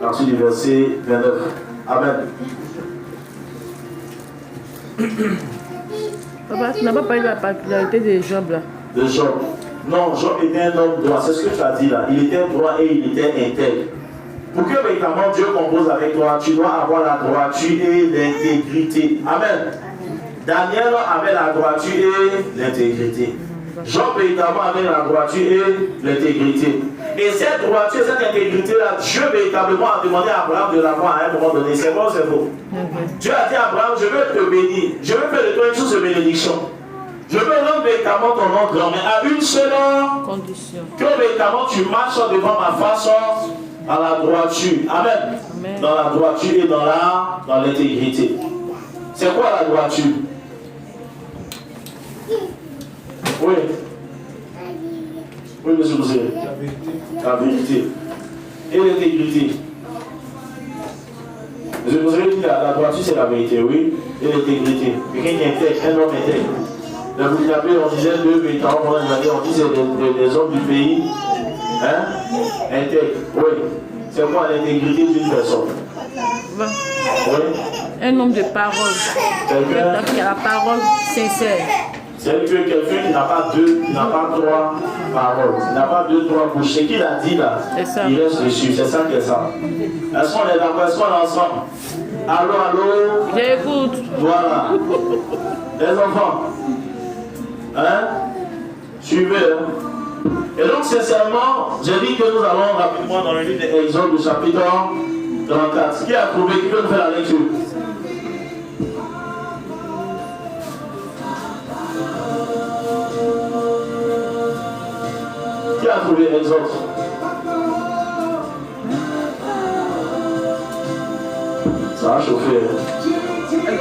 partir du verset 29. Amen. Papa, tu n'as pas parlé de la particularité de Job là. De Job. Non, Job était un homme droit. C'est ce que tu as dit là. Il était droit et il était intègre. Pour que véritablement Dieu compose avec toi, tu dois avoir la droiture et l'intégrité. Amen. Daniel avait la droiture et l'intégrité. Job véritablement avait la droiture et l'intégrité. Et cette droiture, cette intégrité-là, Dieu véritablement a demandé à Abraham de l'avoir à un moment donné. C'est bon, c'est faux. Dieu a dit à Abraham, je veux te bénir. Je veux faire de toi une source de bénédiction. Je veux rendre véritablement ton nom grand, mais à une seule condition. Que véritablement tu marches devant ma face à la droiture. Amen. Amen. Dans la droiture et dans l'intégrité. C'est quoi la droiture? Oui. Oui, monsieur Moussé. La vérité. Et l'intégrité. Monsieur Moussé dit la droiture c'est la vérité, oui. Et l'intégrité. Quelqu'un qui est intègre, un homme intègre. Le Burkinabé, on disait deux véritables, on dit c'est des hommes du pays. Hein? Intègre. Oui. C'est quoi l'intégrité d'une personne? Oui. Un homme de parole. Quelqu'un qui a la parole sincère. C'est quelqu'un qui n'a pas deux, qui n'a pas trois paroles, qui n'a pas deux, trois bouches. Ce qu'il a dit là, il reste dessus. C'est ça qui est ça. Est-ce qu'on est d'accord? Est-ce qu'on est ensemble? Allô, allô? J'écoute. Voilà. Les enfants. Hein? Suivez. Hein? Et donc, sincèrement, j'ai dit que nous allons rapidement dans le livre d'Exode, chapitre 34. Qui a trouvé? Qui peut nous faire la lecture? Qui a trouvé Exode? Ça a chauffé.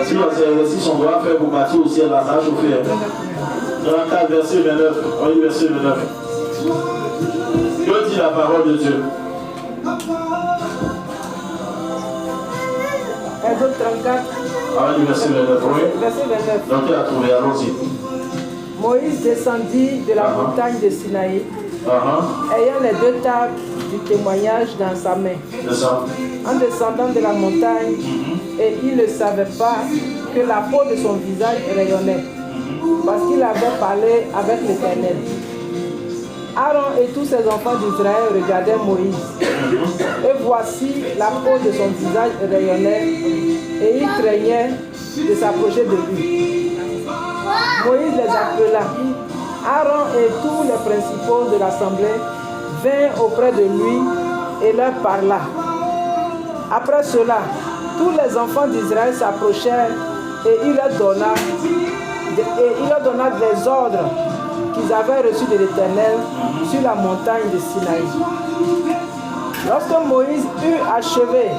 Si l'exercice on doit faire pour partir au ciel, là, ça a chauffé. 34, verset 29. On lit verset 29. Que dit la parole de Dieu? Exode 34. Ah, du verset 29, oui. Verset 29. Donc, il a trouvé, allons-y. Moïse descendit de la montagne de Sinaï, ayant les deux tables du témoignage dans sa main. En descendant de la montagne, et il ne savait pas que la peau de son visage rayonnait, parce qu'il avait parlé avec l'Éternel. Aaron et tous ses enfants d'Israël regardaient Moïse. Et voici, la peau de son visage rayonnait, et il craignait de s'approcher de lui. Moïse les appela. Aaron et tous les principaux de l'assemblée vinrent auprès de lui et leur parla. Après cela, tous les enfants d'Israël s'approchèrent et il leur donna des ordres qu'ils avaient reçus de l'Éternel sur la montagne de Sinaï. Lorsque Moïse eut achevé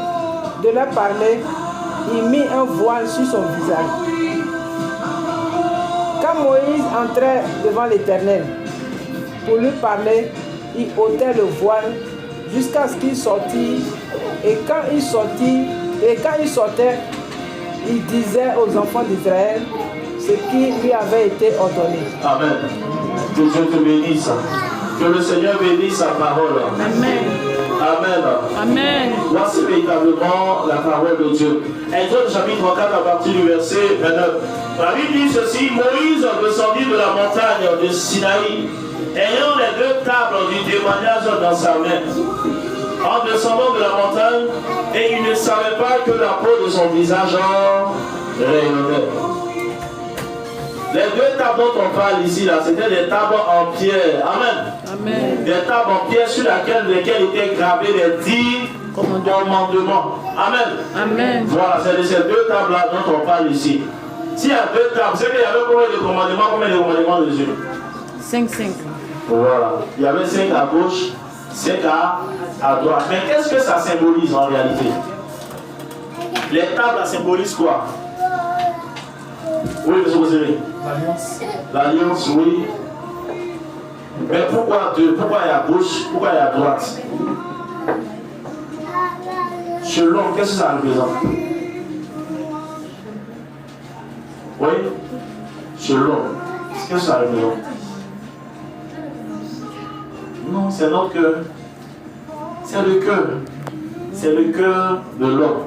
de leur parler, il mit un voile sur son visage. Quand Moïse entrait devant l'Éternel pour lui parler, il ôtait le voile jusqu'à ce qu'il sortît. Et quand il sortait, il disait aux enfants d'Israël ce qui lui avait été ordonné. Amen. Que Dieu te bénisse. Que le Seigneur bénisse sa parole. Amen. Amen. Amen. Voici véritablement la parole de Dieu. Exode chapitre 34 à partir du verset 29. La Bible dit ceci: Moïse descendit de la montagne de Sinaï, ayant les deux tables du témoignage dans sa main. En descendant de la montagne, et il ne savait pas que la peau de son visage rayonnait. Les deux tables dont on parle ici, là, c'était des tables en pierre. Amen. Amen. Des tables en pierre sur lesquelles étaient gravés les 10 commandements. Amen. Amen. Voilà, c'est de ces deux tables-là dont on parle ici. S'il y a deux tables, c'est qu'il y avait combien de commandements de Dieu? 5. Voilà. Il y avait 5 à gauche, 5 à droite. Mais qu'est-ce que ça symbolise en réalité? Les tables, ça symbolise quoi? Oui, monsieur Bozéré. L'alliance. L'alliance, oui. Mais pourquoi deux? Pourquoi il y a à gauche? Pourquoi il y a à droite? Selon, qu'est-ce que ça représente? Oui? Selon, qu'est-ce que ça représente? Non, c'est notre cœur. C'est le cœur. c'est le cœur de l'homme.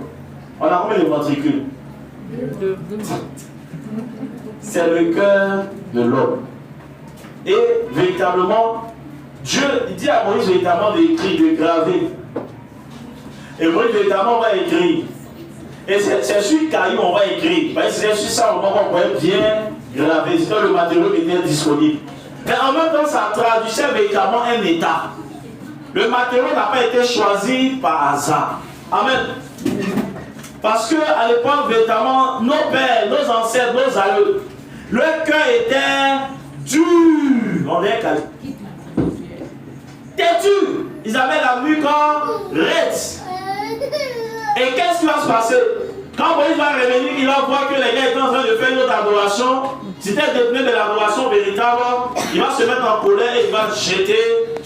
On a combien de matricules? 2. C'est le cœur de l'homme. Et véritablement, Dieu dit à Moïse véritablement d'écrire, de graver. Et Moïse véritablement va écrire. Et c'est sur caillou on va écrire. C'est sur ça on pourrait bien graver. C'est le matériau qui était disponible. Mais en même temps, ça traduisait véritablement un état. Le matériau n'a pas été choisi par hasard. Amen. Parce qu'à l'époque, véritablement, nos pères, nos ancêtres, nos aïeux, leur cœur était dur. On est calé. Têtu. Ils avaient la nuque en raide. Et qu'est-ce qui va se passer? Quand Moïse va revenir, il va voir que les gars étaient en train de faire une autre adoration. Si c'était détenu de l'adoration véritable, il va se mettre en colère et il va jeter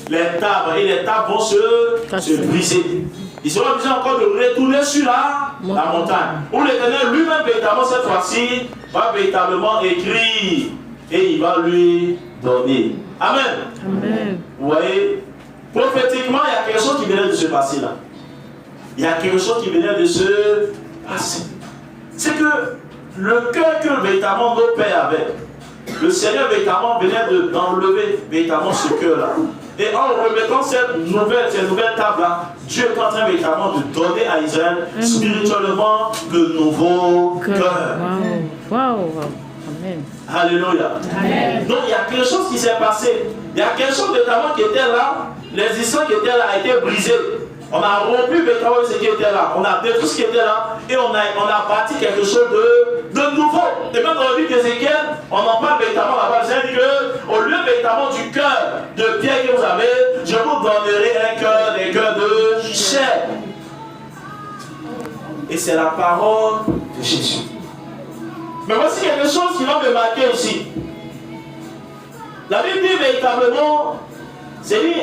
les tables. Et les tables vont se briser. Ils seront obligés encore de retourner sur la montagne. Où l'Éternel lui-même, véritablement, cette fois-ci, va véritablement écrire. Et il va lui donner. Amen. Amen. Vous voyez, prophétiquement, il y a quelque chose qui venait de se passer là. Il y a quelque chose qui venait de se passer. C'est que le cœur que véritablement nos pères avaient, le Seigneur véritablement venait d'enlever véritablement ce cœur-là. Et en remettant ces nouvelles tables-là, Dieu est en train véritablement de donner à Israël spirituellement de nouveaux cœurs. Wow. Amen. Alléluia. Amen. Donc il y a quelque chose qui s'est passé. Il y a quelque chose notamment qui était là. Les histoires qui étaient là a été brisé. On a rompu véritablement ce qui était là. On a détruit ce qui était là. Et on a bâti quelque chose de nouveau. Et même dans le livre d'Ézéchiel, on en parle véritablement là-bas. C'est dit qu'au lieu véritablement du cœur de pierre que vous avez, je vous donnerai des cœurs de chair. Et c'est la parole de Jésus. Mais voici quelque chose qui va me marquer ici. La Bible dit véritablement, c'est dit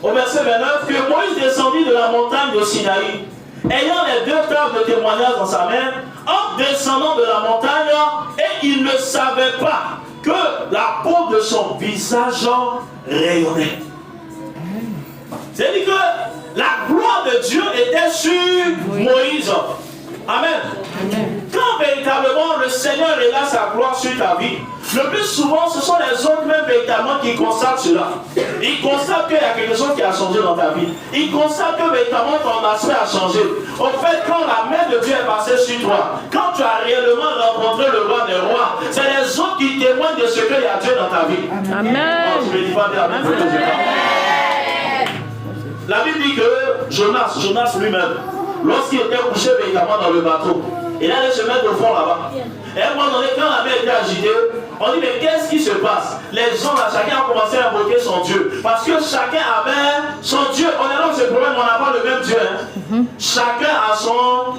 au verset 29, que Moïse descendit de la montagne de Sinaï, ayant les 2 tables de témoignage dans sa main, en descendant de la montagne, et il ne savait pas que la peau de son visage rayonnait. C'est-à-dire que la gloire de Dieu était sur Moïse. Amen. Quand véritablement le Seigneur est là, sa gloire sur ta vie, le plus souvent ce sont les autres même véritablement qui constatent cela. Ils constatent qu'il y a quelque chose qui a changé dans ta vie. Ils constatent que véritablement ton aspect a changé. Au fait, quand la main de Dieu est passée sur toi, quand tu as réellement rencontré le roi des rois, c'est les autres qui témoignent de ce qu'il y a Dieu dans ta vie. Amen. Je ne dis pas bien, la Bible dit que Jonas lui-même, lorsqu'il était couché véritablement dans le bateau, il allait se mettre au fond là-bas. Et à un moment donné, quand la mer était agitée, on dit mais qu'est-ce qui se passe? Les gens là, chacun a commencé à invoquer son Dieu. Parce que chacun avait son Dieu. On est là où ce problème, on n'a pas le même Dieu. Hein? Chacun a son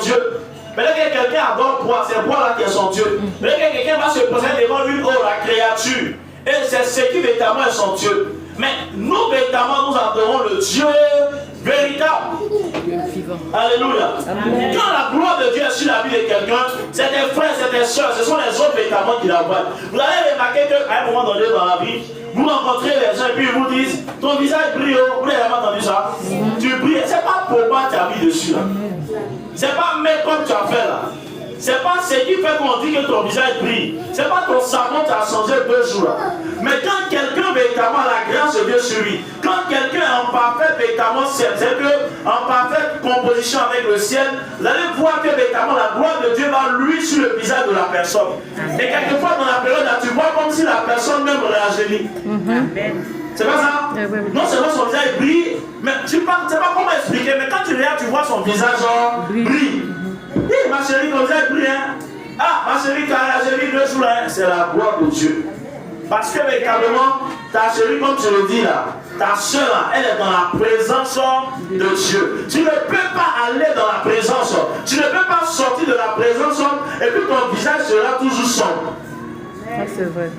Dieu. Mais là, quelqu'un adore bois, c'est bois là qui est son Dieu. Mais là, quelqu'un va se présenter devant lui, oh la créature. Et c'est ce qui véritablement est son Dieu. Mais nous, véritablement, nous adorons le Dieu véritable. Alléluia. Amen. Quand la gloire de Dieu est sur la vie de quelqu'un, c'est tes frères, c'est tes soeurs, ce sont les autres véritablement qui la voient. Vous allez remarquer qu'à un moment donné dans la vie, vous rencontrez les gens et puis ils vous disent ton visage brille. Vous n'avez jamais entendu ça? Tu brilles. C'est pas pour moi tu as mis dessus là. C'est pas mais comme tu as fait là. C'est pas ce qui fait qu'on dit que ton visage brille. C'est pas ton savon qui a changé 2 jours là. Mais quand quelqu'un véritablement la grâce vient sur lui, quand quelqu'un est en parfaite véritablement ciel, c'est que en parfaite composition avec le ciel, vous allez voir que véritablement la gloire de Dieu va lui sur le visage de la personne. Et quelquefois dans la période là, tu vois comme si la personne même rajeunit. C'est pas ça? Non seulement son visage brille, mais tu sais pas comment expliquer, mais quand tu regardes, tu vois son visage brille. Oui, ma chérie, comme ça, brille. Ah, ma chérie, ta chérie, 2 jours là, c'est la gloire de Dieu. Parce que véritablement, ta chérie, comme tu le dis là, ta soeur, elle est dans la présence de Dieu. Tu ne peux pas aller dans la présence. Tu ne peux pas sortir de la présence et puis ton visage sera toujours sombre. C'est vrai.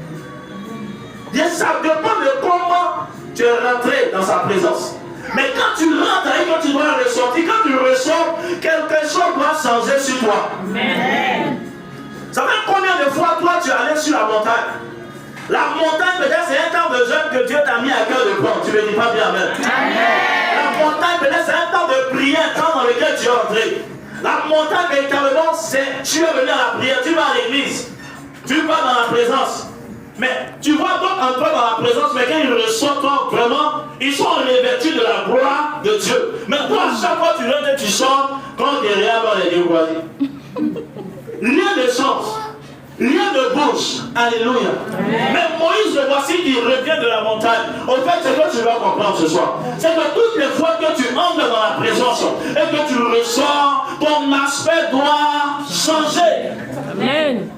Et ça dépend de comment tu es rentré dans sa présence. Mais quand tu rentres et quand tu dois ressortir, quand tu ressors, quelque chose doit changer sur toi. Amen. Ça fait combien de fois toi tu es allé sur la montagne? La montagne, peut-être, c'est un temps de jeûne que Dieu t'a mis à cœur de prendre. Tu ne me dis pas bien, amen. La montagne, peut-être c'est un temps de prière, un temps dans lequel tu es entré. La montagne, véritablement, c'est tu es venu à la prière, tu vas à l'église, tu vas dans la présence. Mais tu vois d'autres entrer dans la présence, mais quand ils ressortent, vraiment, ils sont revêtus de la gloire de Dieu. Mais toi, à chaque fois que tu rentres et tu sors, quand tu es rien dans les dévoilés. Rien ne change. Rien ne bouge. Alléluia. Mais Moïse, le voici qui revient de la montagne. Au fait, c'est que tu vas comprendre ce soir. C'est que toutes les fois que tu entres dans la présence et que tu ressors, ton aspect doit changer. Amen.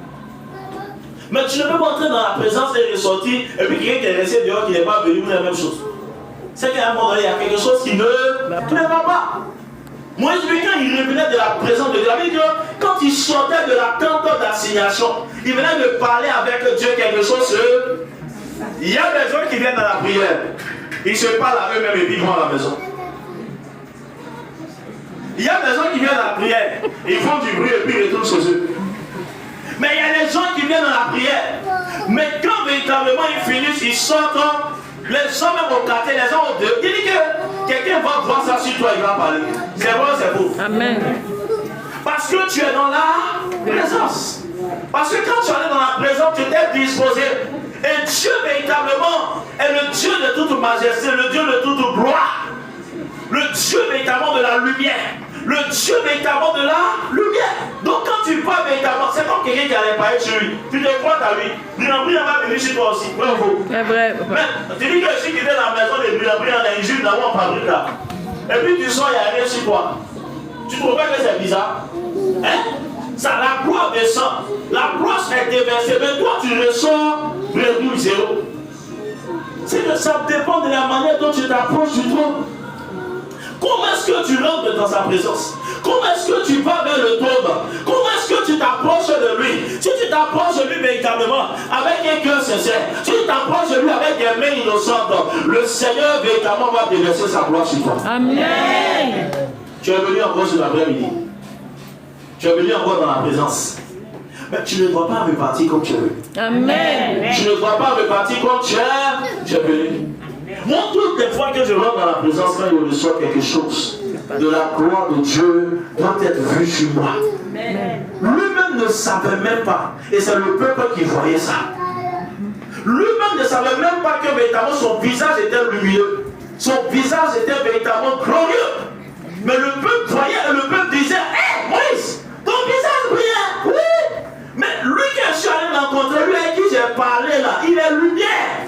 Mais tu ne peux pas entrer dans la présence et ressortir, et puis quelqu'un qui est resté dehors, qui n'est pas venu, c'est la même chose. C'est qu'à un moment donné, il y a quelque chose qui ne va pas. Moïse, quand il revenait de la présence de Dieu, quand il sortait de la tente d'assignation, il venait de parler avec Dieu quelque chose. Il y a des gens qui viennent dans la prière, ils se parlent à eux-mêmes et puis ils vont à la maison. Il y a des gens qui viennent à la prière, ils font du bruit et puis ils retournent chez eux. Mais il y a des gens qui viennent dans la prière, mais quand véritablement ils finissent, ils sortent, les gens même au quartier, les gens au deux, il dit que quelqu'un va voir ça sur toi, il va parler. C'est vrai, c'est faux. Amen. Parce que tu es dans la présence. Parce que quand tu es dans la présence, tu t'es disposé. Et Dieu véritablement est le Dieu de toute majesté, le Dieu de toute gloire, le Dieu véritablement de la lumière. Le Dieu véritablement de la lumière. Donc quand tu vas véritablement, c'est comme quelqu'un qui allait parler chez lui. Tu te crois à lui. Brillant va venir chez toi aussi. C'est vrai. Mais tu dis que si tu es dans la maison de Brillant, dans une jupe d'avant en fabrique là. Et puis tu sors, il n'y a rien chez toi. Tu trouves pas que c'est bizarre? Hein? Ça, la gloire descend. La gloire est déversée. Mais toi tu ressors, virgule zéro. C'est que ça dépend de la manière dont tu t'approches du trône. Comment est-ce que tu rentres dans sa présence? Comment est-ce que tu vas vers le trône? Comment est-ce que tu t'approches de lui? Si tu t'approches de lui véritablement avec un cœur sincère, si tu t'approches de lui avec des mains innocentes, le Seigneur véritablement va déverser sa gloire sur toi. Amen. Tu es venu encore sur l'après-midi. Tu es venu encore dans la présence. Mais tu ne dois pas repartir comme tu es venu. Amen. Tu ne dois pas repartir comme tu es venu. Moi, toutes les fois que je rentre dans la présence, quand il reçoit quelque chose, de la gloire de Dieu doit être vu sur moi. Lui-même ne savait même pas. Et c'est le peuple qui voyait ça. Lui-même ne savait même pas que véritablement son visage était lumineux. Son visage était véritablement glorieux. Mais le peuple voyait et le peuple disait: hé, Moïse, ton visage brillait. Oui. Mais lui que je suis allé rencontrer, lui avec qui j'ai parlé là, il est lumière.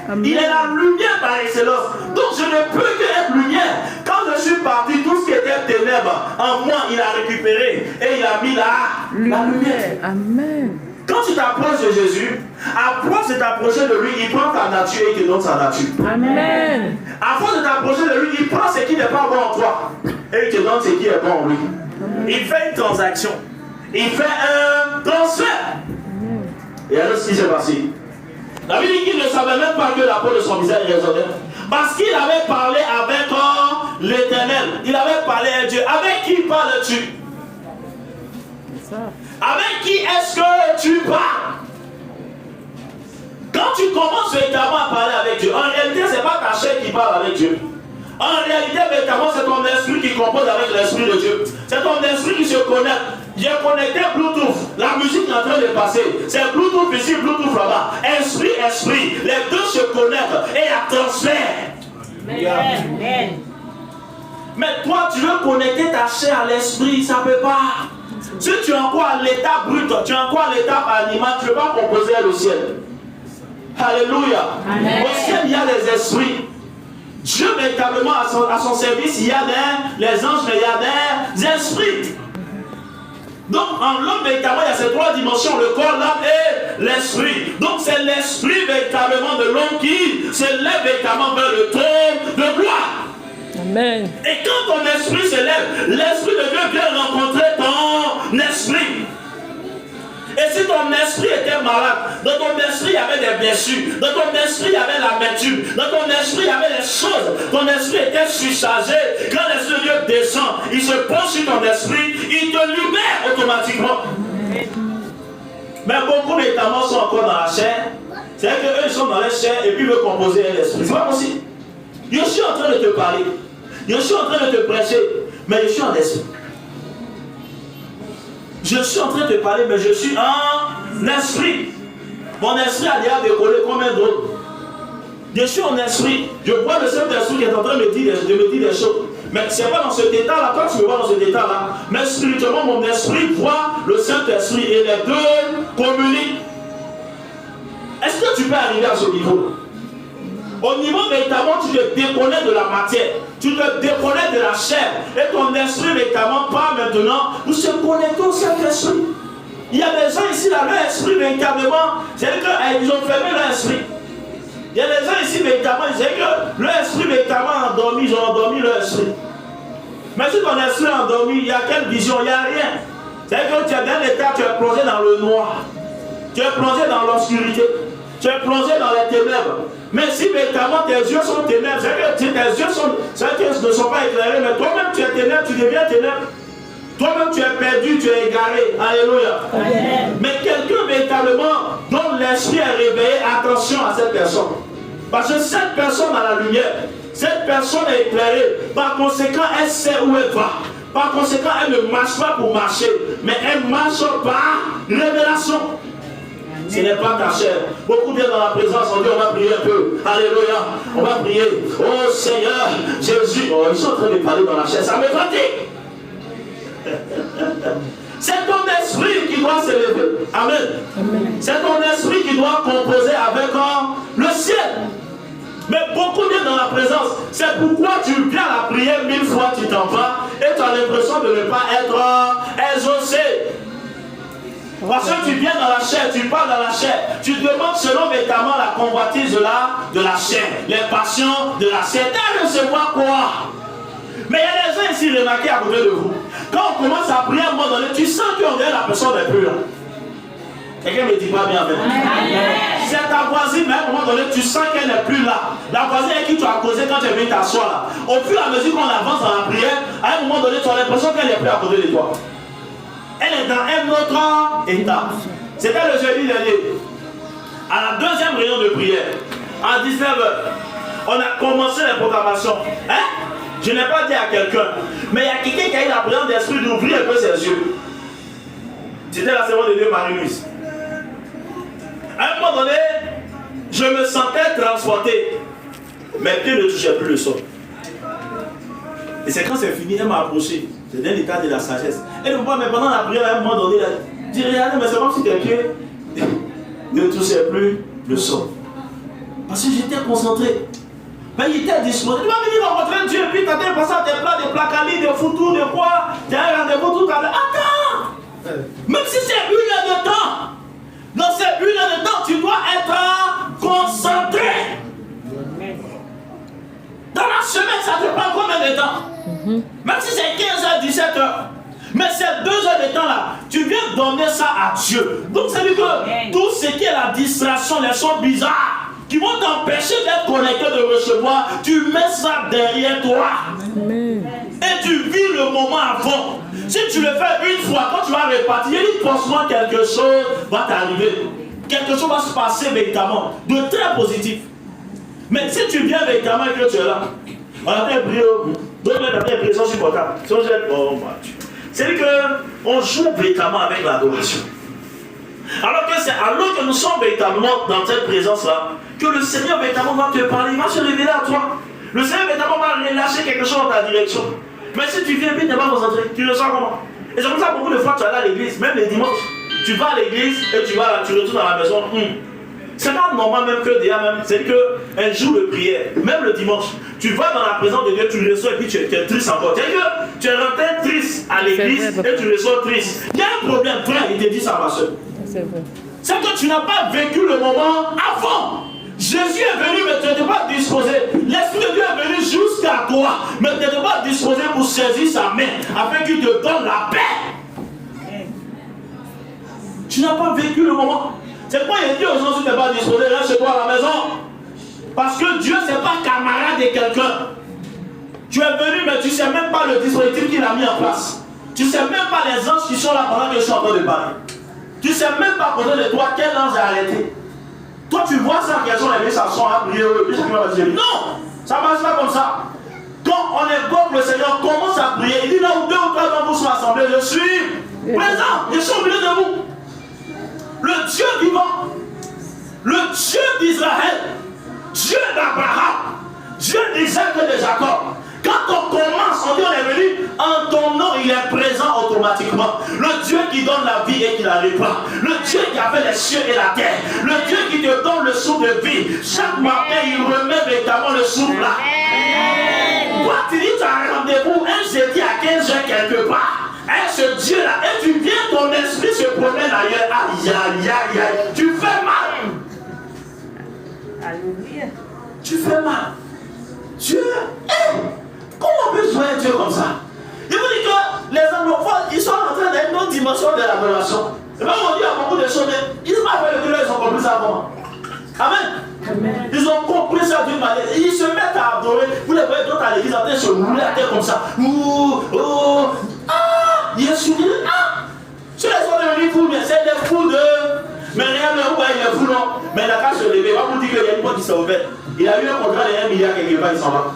Amen. Il est la lumière par excellence. Donc je ne peux que être lumière. Quand je suis parti, tout ce qui était ténèbres en moi, il a récupéré et il a mis la lumière. Amen. Quand tu t'approches de Jésus, à force de t'approcher de lui, il prend ta nature et il te donne sa nature. Amen. À force de t'approcher de lui, il prend ce qui n'est pas bon en toi et il te donne ce qui est bon en lui. Il fait une transaction. Il fait un transfert. Et alors, ce qui s'est passé, David dit qu'il ne savait même pas que la peau de son visage résonnait. Parce qu'il avait parlé avec l'Éternel. Il avait parlé à Dieu. Avec qui parles-tu? Avec qui est-ce que tu parles? Quand tu commences véritablement à parler avec Dieu, en réalité, ce n'est pas ta chair qui parle avec Dieu. En réalité, véritablement, c'est ton esprit qui compose avec l'esprit de Dieu. C'est ton esprit qui se connecte. J'ai connecté Bluetooth. La musique est en train de passer. C'est Bluetooth ici, Bluetooth là-bas. Esprit, esprit. Les deux se connectent et à transfert. Amen. Mais toi, tu veux connecter ta chair à l'esprit, ça ne peut pas. Si tu es encore à l'état brut, tu es encore à l'état animal, tu ne peux pas composer le ciel. Alléluia. Amen. Au ciel, il y a les esprits. Dieu véritablement à son service, il y a les anges, mais il y a des esprits. Donc en l'homme véritablement, il y a ces trois dimensions, le corps, l'âme et l'esprit. Donc c'est l'esprit véritablement de l'homme qui se lève véritablement vers le trône de gloire. Amen. Et quand ton esprit se lève, l'esprit de Dieu vient rencontrer ton esprit. Et si ton esprit était malade, dans ton esprit il y avait des blessures, dans ton esprit il y avait l'amertume, dans ton esprit il y avait des choses, ton esprit était surchargé, quand l'esprit de Dieu descend, il se pose sur ton esprit, il te libère automatiquement. Mais beaucoup d'états sont encore dans la chair, c'est-à-dire qu'eux ils sont dans la chair et puis veulent composer l'esprit. C'est pas possible. Je suis en train de te parler. Je suis en train de te prêcher, mais je suis en esprit. Je suis en train de te parler, mais je suis en esprit. Mon esprit a déjà décollé comme un drone. Je suis en esprit. Je vois le Saint-Esprit qui est en train de me dire des choses. Mais ce n'est pas dans cet état-là. Toi, tu me vois dans cet état-là. Mais spirituellement, mon esprit voit le Saint-Esprit et les deux communiquent. Est-ce que tu peux arriver à ce niveau? Au niveau véritablement, tu te déconnectes de la matière. Tu te déconnectes de la chair. Et ton esprit véritablement part maintenant pour se connecter au Saint-Esprit. Il y a des gens ici, là, leur esprit véritablement, c'est-à-dire qu'ils ont fermé leur esprit. Il y a des gens ici, véritablement, c'est que leur esprit véritablement endormi, ils ont endormi leur esprit. Mais si ton esprit est endormi, il y a quelle vision? Il n'y a rien. C'est-à-dire que tu es dans l'état, tu es plongé dans le noir. Tu es plongé dans l'obscurité. Tu es plongé dans les ténèbres. Mais si véritablement tes yeux sont ténèbres, c'est que tes yeux ne sont pas éclairés, mais toi-même tu es ténèbres, tu deviens ténèbres. Toi-même tu es perdu, tu es égaré. Alléluia. Amen. Mais quelqu'un véritablement dont l'esprit est réveillé, attention à cette personne. Parce que cette personne a la lumière. Cette personne est éclairée. Par conséquent, elle sait où elle va. Par conséquent, elle ne marche pas pour marcher, mais elle marche par révélation. Ce n'est pas ta chair. Beaucoup viennent dans la présence, on dit on va prier un peu. Alléluia. On va prier. Oh Seigneur, Jésus. Oh, ils sont en train de parler dans la chair. Ça me fatigue. C'est ton esprit qui doit s'élever. Amen. Amen. C'est ton esprit qui doit composer avec le ciel. Mais beaucoup viennent dans la présence. C'est pourquoi tu viens à la prière 1000 fois, tu t'en vas et tu as l'impression de ne pas être exaucé. Parce que tu viens dans la chair, tu parles dans la chair, tu demandes selon véritablement la convoitise de la chair, les passions de la chair. Tu recevoir quoi? Mais il y a des gens ici remarqués à côté de vous. Quand on commence à prier à un moment donné, tu sens qu'on dirait la personne n'est plus là. Quelqu'un me dit pas bien avec moi. C'est ta voisine, mais à un moment donné, tu sens qu'elle n'est plus là. La voisine avec qui tu as causé quand tu es venu t'asseoir là. Au fur et à mesure qu'on avance dans la prière, à un moment donné, tu as l'impression qu'elle n'est plus à côté de toi. Elle est dans un autre état. C'était le jeudi dernier. À la deuxième réunion de prière, à 19h, on a commencé les proclamations. Hein? Je n'ai pas dit à quelqu'un, mais il y a quelqu'un qui a eu la présence d'esprit d'ouvrir un peu ses yeux. C'était la servante de Dieu Marie-Louise. À un moment donné, je me sentais transporté. Mes pieds ne touchaient plus le sol. Et c'est quand c'est fini, elle m'a approché. C'est dans l'état de la sagesse. Elle me voit, mais pendant la prière, à un moment donné, elle dit, regardez, mais c'est comme si tes pieds ne touchaient plus le sol. Parce que j'étais concentré. Mais il était disposé. Tu vas venir rencontrer Dieu, puis tu as passé à tes plats de placali, de foutou, de quoi. Tu as un rendez-vous tout à l'heure. Attends! Même si c'est 1 heure de temps, dans ces 1 heure de temps, tu dois être concentré. Dans la semaine, ça te prend combien de temps? Même si c'est 15h, 17h. Mais ces 2 heures de temps là, tu viens donner ça à Dieu. Donc ça veut dire que tout ce qui est la distraction, les choses bizarres, qui vont t'empêcher d'être connecté, de recevoir, tu mets ça derrière toi. Amen. Et tu vis le moment avant. Si tu le fais une fois, quand tu vas repartir, pense-moi quelque chose va t'arriver. Quelque chose va se passer véritablement, de très positif. Mais si tu viens véritablement et que tu es là, on a fait prier, donne-moi ta présence supportable. C'est-à-dire qu'on joue véritablement avec l'adoration. Alors que nous sommes véritablement dans cette présence-là, que le Seigneur véritablement va te parler, il va se révéler à toi. Le Seigneur véritablement va relâcher quelque chose dans ta direction. Mais si tu viens vite, tu vas concentrer, tu le sens comment? Et c'est comme ça beaucoup de fois tu vas à l'église, même les dimanches, tu vas à l'église et tu retournes à la maison. C'est pas normal même que déjà même, c'est qu'un jour de prière, même le dimanche, tu vas dans la présence de Dieu, tu le reçois et puis tu es triste encore. C'est que tu es rentré triste à l'église et tu reçois triste. Il y a un problème, frère, il te dit ça, ma soeur. C'est vrai. C'est que tu n'as pas vécu le moment avant. Jésus est venu, mais tu n'étais pas disposé. L'Esprit de Dieu est venu jusqu'à toi, mais tu n'étais pas disposé pour saisir sa main, afin qu'il te donne la paix. Tu n'as pas vécu le moment. C'est pourquoi il dit aux gens, si tu n'es pas disposé, reste chez toi à la maison. Parce que Dieu, ce n'est pas camarade de quelqu'un. Tu es venu, mais tu ne sais même pas le dispositif qu'il a mis en place. Tu ne sais même pas les anges qui sont là pendant que je suis en train de parler. Tu ne sais même pas à côté de toi quel ange a arrêté. Toi, tu vois ça, quelles sont les messages à prier. Non, ça ne marche pas comme ça. Quand on invoque le Seigneur, commence à prier. Il dit là où 2 ou 3 d'entre vous sont assemblés, je suis présent, je suis au milieu de vous. Le Dieu vivant, le Dieu d'Israël, Dieu d'Abraham, Dieu d'Isaac et de Jacob. Quand on commence, on dit on est venu, en ton nom, il est présent automatiquement. Le Dieu qui donne la vie et qui la répand. Le Dieu qui a fait les cieux et la terre. Le Dieu qui te donne le souffle de vie. Chaque matin, il remet véritablement le souffle là. Toi, tu dis, tu as un rendez-vous un jeudi à 15h quelque part. Et ce Dieu-là, et tu viens, ton esprit se promène ailleurs. Aïe, aïe, aïe, aïe. Tu fais mal. Alléluia. Tu fais mal. Dieu, comment on peut jouer un Dieu comme ça? Il vous dit que les anglophones, ils sont en train d'être une autre dimension de l'adoration. Et même on dit à beaucoup de choses, ils n'ont pas fait le Dieu, ils ont compris ça comment? Amen. Amen. Ils ont compris ça d'une manière. Ils se mettent à adorer. Vous les voyez d'autres à l'église en train de se rouler la tête comme ça. Ouh, oh, ah, Jésus, ah. Ceux qui sont devenus fous, mais c'est des fous de. Mais rien ne voit, il est fou, non? Mais il n'a qu'à se lever. On vous dit qu'il y a une porte qui s'est ouverte. Il a eu un contrat de 1 milliard quelque part, il s'en va.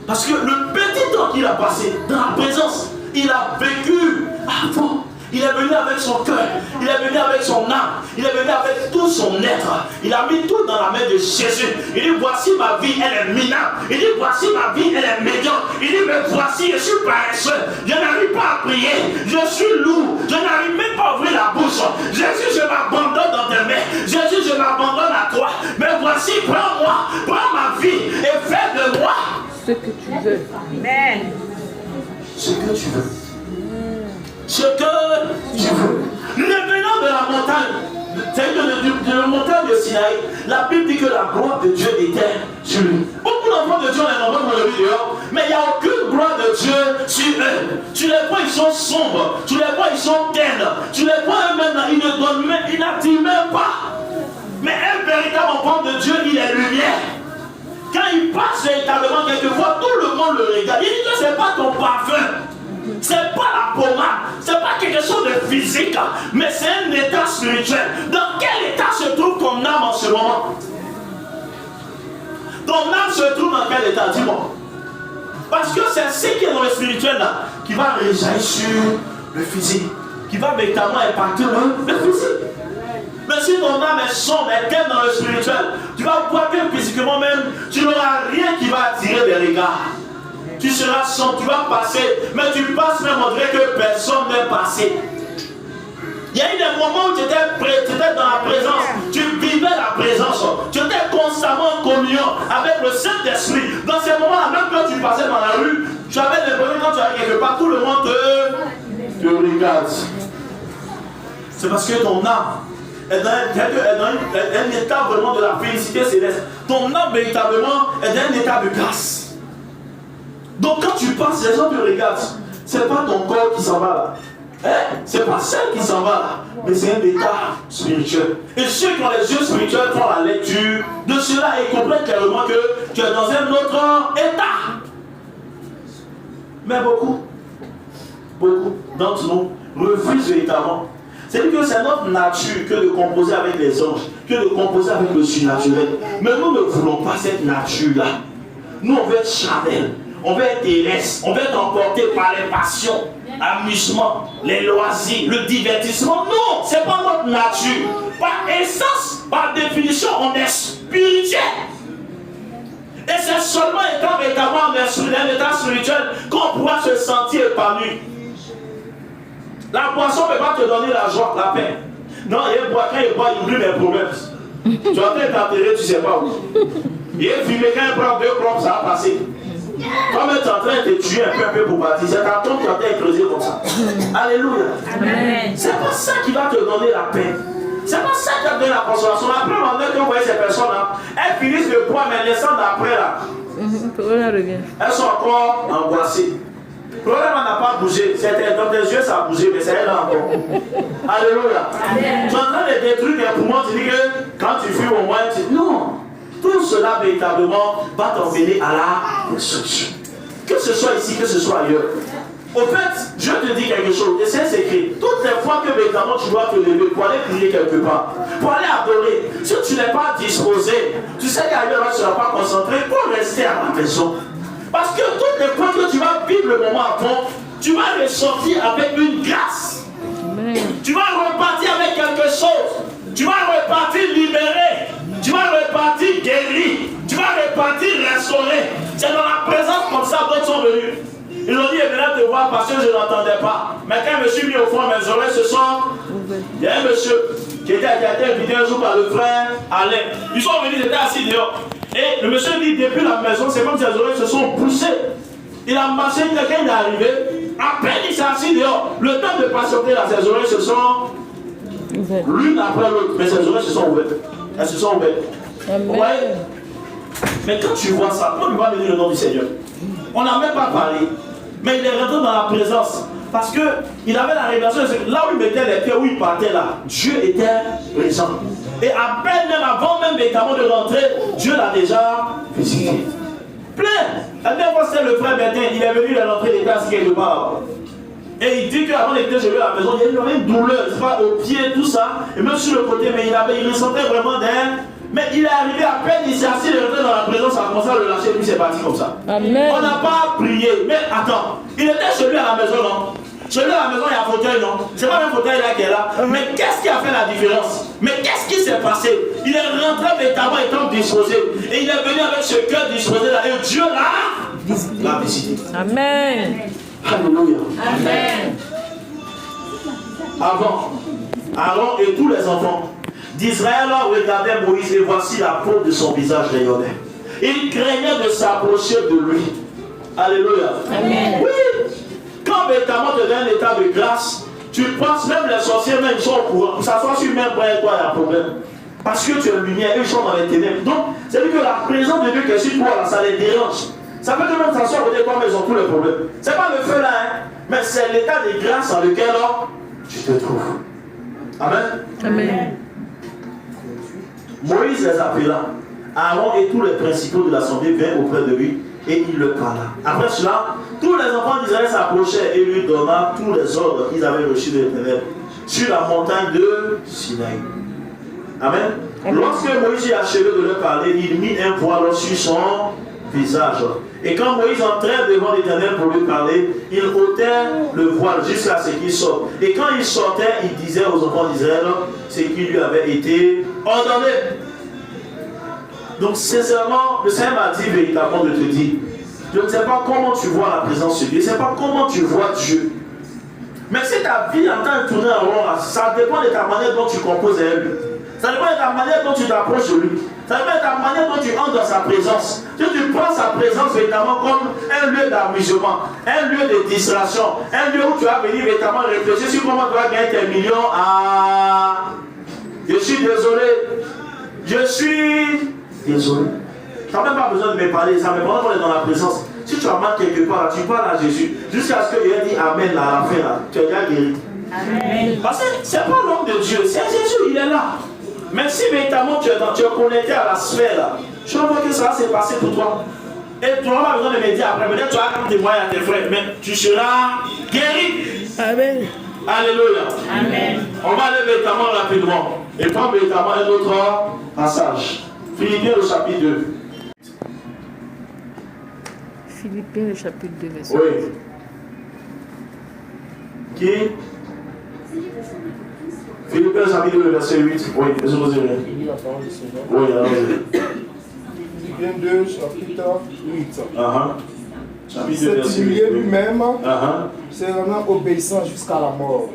Parce que le petit temps qu'il a passé dans la présence, il a vécu à fond. Il est venu avec son cœur, il est venu avec son âme, il est venu avec tout son être. Il a mis tout dans la main de Jésus. Il dit, voici ma vie, elle est minable. Il dit, voici ma vie, elle est médiocre. Il dit, mais voici, je suis paresseux. Je n'arrive pas à prier. Je suis lourd. Je n'arrive même pas à ouvrir la bouche. Jésus, je m'abandonne dans tes mains. Jésus, je m'abandonne à toi. Mais voici, prends-moi, prends ma vie et fais de moi ce que tu veux. Amen. Ce que tu veux. Ce que tu veux. Revenant de la montagne, de la montagne de Sinaï, la Bible dit que la gloire de Dieu était sur lui. Beaucoup d'enfants de Dieu, on est nombreux dans le vidéo, mais il n'y a aucune gloire de Dieu sur eux. Tu les vois, ils sont sombres. Tu les vois, ils sont tendres. Tu les vois eux-mêmes, ils ne donnent même, ils n'attirent même pas. Mais un véritable enfant de Dieu, il est lumière. Quand il passe véritablement quelquefois, tout le monde le regarde. Il dit que ce n'est pas ton parfum. C'est pas la pommade, c'est pas quelque chose de physique, mais c'est un état spirituel. Dans quel état se trouve ton âme en ce moment? Ton âme se trouve dans quel état? Dis-moi. Parce que c'est ce qui est dans le spirituel là, qui va réjaillir sur le physique, qui va véritablement impacter le physique. Mais si ton âme est sombre, est telle dans le spirituel, tu vas voir que physiquement même, tu n'auras rien qui va attirer des regards. Tu seras sombre, tu vas passer, mais tu passes même, on dirait que personne n'est passé. Il y a eu des moments où tu étais dans la présence, tu vivais la présence, tu étais constamment en communion avec le Saint-Esprit. Dans ces moments-là, même quand tu passais dans la rue, tu avais l'impression quand tu arrives quelque part, tout le monde te regarde. C'est parce que ton âme est dans un état vraiment de la félicité céleste. Ton âme véritablement est dans un état de grâce. Donc quand tu passes, les gens te regardent. C'est pas ton corps qui s'en va là. Hein? C'est pas celle qui s'en va là. Mais c'est un état spirituel. Et ceux qui ont les yeux spirituels font la lecture de cela et comprennent clairement que tu es dans un autre état. Mais beaucoup d'entre nous refusent véritablement. C'est-à-dire que c'est notre nature que de composer avec les anges, que de composer avec le surnaturel. Mais nous ne voulons pas cette nature-là. Nous, on veut être charnel. On veut être terrestre, on veut être emporté par les passions, l'amusement, les loisirs, le divertissement. Non, ce n'est pas notre nature. Par essence, par définition, on est spirituel. Et c'est seulement étant véritablement en état spirituel qu'on pourra se sentir épanoui. La boisson ne peut pas te donner la joie, la paix. Non, quand il boit, il oublie mes problèmes. Tu vas peut-être t'enterrer, tu ne sais pas où. Il est fumé, quand il prend 2 clopes, ça va passer. Comme tu es en train de te tuer un peu pour bâtir, c'est ta tombe qui va t'écraser comme ça. Alléluia. Amen. C'est pas ça qui va te donner la paix. C'est pas ça qui va te donner la consolation. Après, on a quand vous voyez ces personnes-là, elles finissent le poids, mais les sangs d'après là, elles sont encore angoissées. Le problème n'a pas bougé. Dans tes yeux, ça a bougé, mais c'est elle là encore. Alléluia. Amen. Tu es en train de détruire tes poumons, tu dis que quand tu fumes au moins, tu dis non. Tout cela véritablement va t'emmener à la destruction. Que ce soit ici, que ce soit ailleurs. Au fait, je te dis quelque chose, et c'est écrit. Toutes les fois que véritablement tu dois te lever pour aller prier quelque part, pour aller adorer, si tu n'es pas disposé, tu sais qu'ailleurs tu ne seras pas concentré, pour rester à la maison. Parce que toutes les fois que tu vas vivre le moment à fond, tu vas ressortir avec une grâce. Amen. Tu vas repartir avec quelque chose. Tu vas repartir libéré. Tu vas repartir guéri. Tu vas repartir restauré. C'est dans la présence comme ça d'autres sont venus. Ils ont dit, et venez te voir parce que je n'entendais pas. Mais quand je me suis mis au fond, mes oreilles se sont... Il y a un monsieur qui a été invité un jour par le frère Alain. Ils sont venus, ils étaient assis dehors. Et le monsieur dit, depuis la maison, c'est comme si ses oreilles se sont poussées. Il a marché, quelqu'un est arrivé. À peine il s'est assis dehors. Le temps de patienter là, ses oreilles se sont... l'une après l'autre. Mais ses oreilles se sont ouvertes. Elles se sont ouvertes. Vous voyez? Mais quand tu vois ça, on ne va pas venir le nom du Seigneur. On n'a même pas parlé. Mais il est rentré dans la présence. Parce qu'il avait la révélation. Là où il mettait les pieds, où il partait là, Dieu était présent. Et à peine même avant même véritablement de rentrer, Dieu l'a déjà visité. Plein. La dernière fois c'était le frère Bertin, il est venu, il est rentré, il était assis quelque part. Et il dit qu'avant d'être chez lui à la maison, il y avait une douleur, c'est pas au pied, tout ça, et même sur le côté, mais il ressentait vraiment d'un. Mais il est arrivé à peine, il s'est assis, il est rentré dans la présence, ça a commencé à le lâcher, et puis c'est parti comme ça. Amen. On n'a pas prié, mais attends, il était chez lui à la maison, non? Chez lui à la maison, il y a un fauteuil, non? C'est pas un fauteuil là qui est là. Mais qu'est-ce qui a fait la différence? Mais qu'est-ce qui s'est passé? Il est rentré véritablement étant disposé. Et il est venu avec ce cœur disposé là. Et Dieu l'a visité. Amen. Alléluia. Amen. Avant, Aaron et tous les enfants d'Israël regardaient Moïse et voici la peau de son visage rayonnait. Ils craignaient de s'approcher de lui. Alléluia. Amen. Oui. Quand véritablement tu es dans un état de grâce, tu penses même les sorciers, même ils sont au courant. Pour s'asseoir sur même près de toi, il y a un problème. Parce que tu es lumière, eux ils sont dans les ténèbres. Donc, c'est dire que la présence de Dieu qui est sur toi, là, ça les dérange. Ça peut que même s'asseoir à côté de toi, mais ils ont tous les problèmes. C'est pas le feu là, hein, mais c'est l'état de grâce dans lequel tu te trouves. Amen. Amen. Moïse les appela. Aaron et tous les principaux de l'assemblée vinrent auprès de lui. Et il le parla. Après cela, tous les enfants d'Israël s'approchaient et lui donna tous les ordres qu'ils avaient reçus de l'Éternel sur la montagne de Sinaï. Amen. Lorsque Moïse eut achevé de leur parler, il mit un voile sur son visage. Et quand Moïse entrait devant l'Éternel pour lui parler, il ôtait le voile jusqu'à ce qu'il sorte. Et quand il sortait, il disait aux enfants d'Israël ce qui lui avait été ordonné. Donc sincèrement, le Seigneur m'a dit véritablement de te dire, je ne sais pas comment tu vois la présence de Dieu, je ne sais pas comment tu vois Dieu. Mais si ta vie est en train de tourner en rond, ça dépend de ta manière dont tu composes avec lui. Ça dépend de ta manière dont tu t'approches de lui. Ça dépend de ta manière dont tu entres dans sa présence. Si tu prends sa présence véritablement comme un lieu d'amusement, un lieu de distraction, un lieu où tu vas venir véritablement réfléchir sur comment tu vas gagner tes millions. Je suis désolé. Je suis désolé. Tu n'as même pas besoin de me parler, ça me prend dans la présence. Si tu as mal quelque part, tu parles à Jésus. Jusqu'à ce qu'il ait dit Amen là, à la fin, là, tu es déjà guéri. Amen. Parce que ce n'est pas l'homme de Dieu, c'est Jésus, il est là. Même si véritablement tu es connecté à la sphère là, je vois que ça va se passer pour toi. Et tu n'auras pas besoin de me dire après, peut-être tu vas témoigner à tes frères, mais tu seras guéri. Amen. Alléluia. Amen. On va aller véritablement rapidement et prendre véritablement un autre passage. Philippiens le chapitre 2. Philippiens le chapitre 2, verset 8. Oui. Qui? Philippiens le chapitre 2, verset 8. Oui, je vous ai dit. Oui, allons-y. Philippiens 2, chapitre 8. Chapitre 2, humilié lui-même, se rendant obéissant jusqu'à la mort.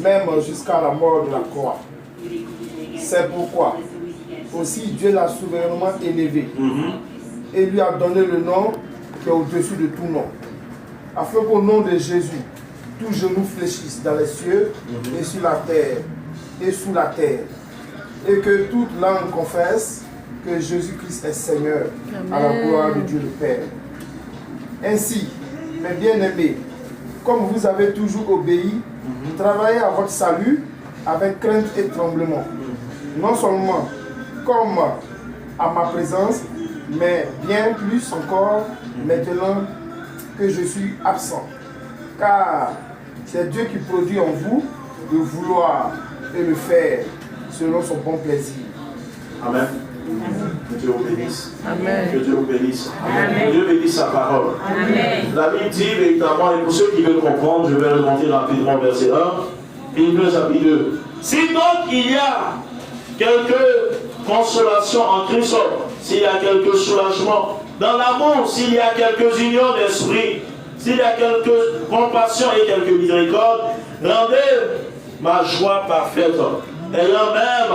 Même jusqu'à la mort de la croix. C'est pourquoi aussi Dieu l'a souverainement élevé et lui a donné le nom qui est au-dessus de tout nom, afin qu'au nom de Jésus, tout genou fléchisse dans les cieux et sur la terre et sous la terre, et que toute langue confesse que Jésus-Christ est Seigneur. Amen. À la gloire de Dieu le Père. Ainsi, mes bien-aimés, comme vous avez toujours obéi, travaillez à votre salut avec crainte et tremblement, non seulement comme à ma présence, mais bien plus encore maintenant que je suis absent. Car c'est Dieu qui produit en vous le vouloir et le faire selon son bon plaisir. Amen. Que Dieu vous bénisse. Amen. Que Dieu vous bénisse. Amen. Dieu bénisse sa parole. Amen. La Bible dit véritablement, et pour ceux qui veulent comprendre, je vais remonter rapidement verset 1, Hébreux chapitre 2. Si donc il y a quelques consolations en Christ, s'il y a quelques soulagements dans l'amour, s'il y a quelques unions d'esprit, s'il y a quelques compassions et quelques miséricordes, rendez ma joie parfaite, ayant même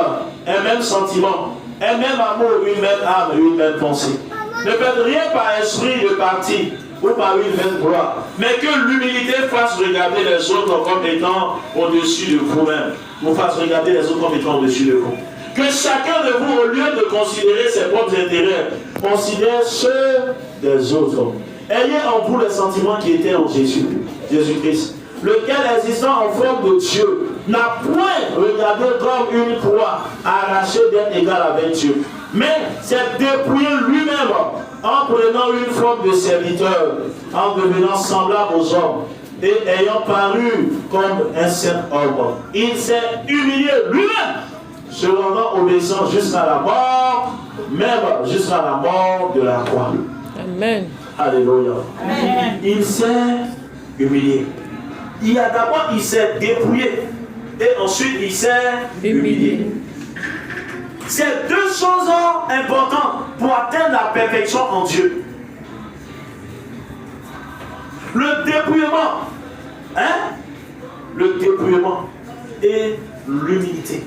un même sentiment, un même amour, une même âme, une même pensée. Ne faites rien par esprit de parti ou par une vaine gloire, mais que l'humilité fasse regarder les autres comme étant au-dessus de vous-même. Vous fasse regarder les autres comme étant au-dessus de vous. Que chacun de vous, au lieu de considérer ses propres intérêts, considère ceux des autres. Ayez en vous les sentiments qui étaient en Jésus-Christ, lequel, existant en forme de Dieu, n'a point regardé comme une proie arrachée d'être égal avec Dieu, mais s'est dépouillé lui-même en prenant une forme de serviteur, en devenant semblable aux hommes, et ayant paru comme un simple homme. Il s'est humilié lui-même, se rendant obéissant jusqu'à la mort, même jusqu'à la mort de la croix. Amen. Alléluia. Amen. Il s'est humilié. Il s'est dépouillé. Et ensuite, il s'est humilié. C'est deux choses importantes pour atteindre la perfection en Dieu. Le dépouillement. Le dépouillement et l'humilité.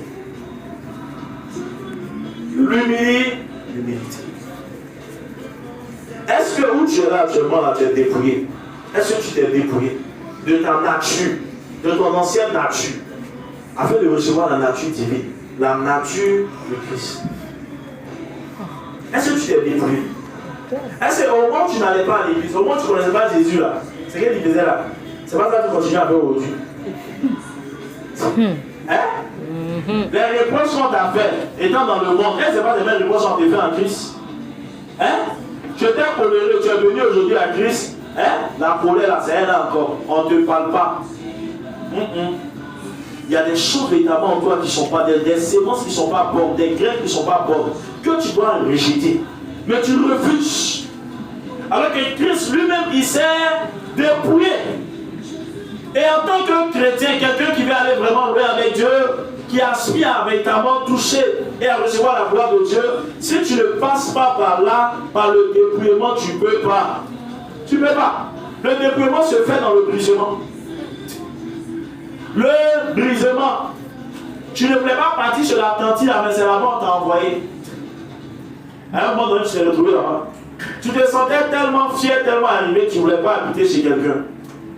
L'humilité. Est-ce que où tu es là actuellement, là, tu es dépouillé? Est-ce que tu t'es dépouillé de ta nature, de ton ancienne nature, afin de recevoir la nature divine, la nature de Christ? Est-ce que tu t'es dépouillé? Est-ce qu'au moment où tu n'allais pas à l'église, au moment où tu ne connaissais pas Jésus là, c'est ce qu'il faisait là? C'est pas ça que tu continues à faire aujourd'hui. Les reproches sont à faire, étant dans le monde. Est-ce que ce n'est pas les mêmes reproches sont à faire en Christ? Tu étais coléreux, tu es venu aujourd'hui à Christ. La colère là, c'est elle là encore. On ne te parle pas. Il y a des choses véritablement en toi qui ne sont pas, des sémences qui ne sont pas bonnes, des graines qui ne sont pas bonnes, que tu dois rejeter. Mais tu refuses. Alors que Christ lui-même, il s'est dépouillé. Et en tant que chrétien, quelqu'un qui veut aller vraiment loin avec Dieu, qui aspire à véritablement toucher et à recevoir la gloire de Dieu, si tu ne passes pas par là, par le dépouillement, tu ne peux pas. Tu ne peux pas. Le dépouillement se fait dans le brisement. Le brisement. Tu ne voulais pas partir sur la tentille, mais c'est là-bas qu'on t'a envoyé. À un moment donné, tu t'es retrouvé là-bas. Tu te sentais tellement fier, tellement arrivé que tu ne voulais pas habiter chez quelqu'un.